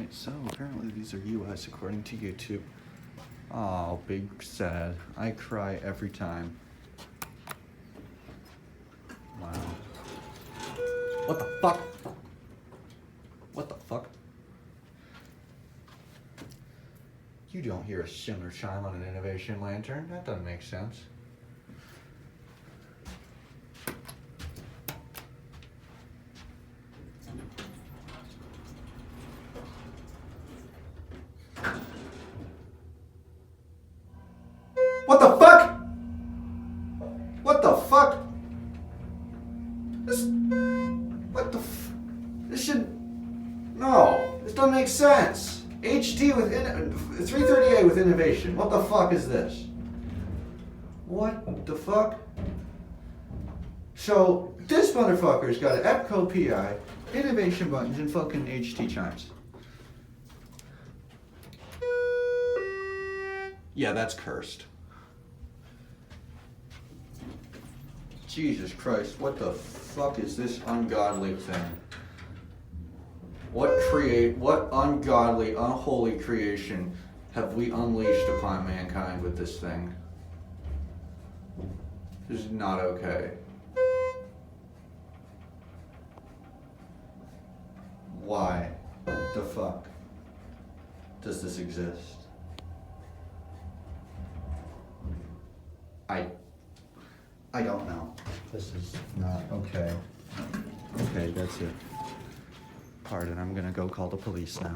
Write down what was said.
Alright, so apparently these are US according to YouTube. Oh, big sad. I cry every time. Wow. What the fuck? What the fuck? You don't hear a Schindler chime on an innovation lantern? That doesn't make sense. What the fuck? What the fuck? This should, no, this doesn't make sense. HD with 330A with innovation. What the fuck is this? What the fuck? So this motherfucker's got an Epco PI, innovation buttons, and fucking HT chimes. Yeah, that's cursed. Jesus Christ, what the fuck is this ungodly thing? What ungodly, unholy creation have we unleashed upon mankind with this thing? This is not okay. Why the fuck does this exist? I don't know. This is not okay. Okay, that's it. Pardon, I'm gonna go call the police now.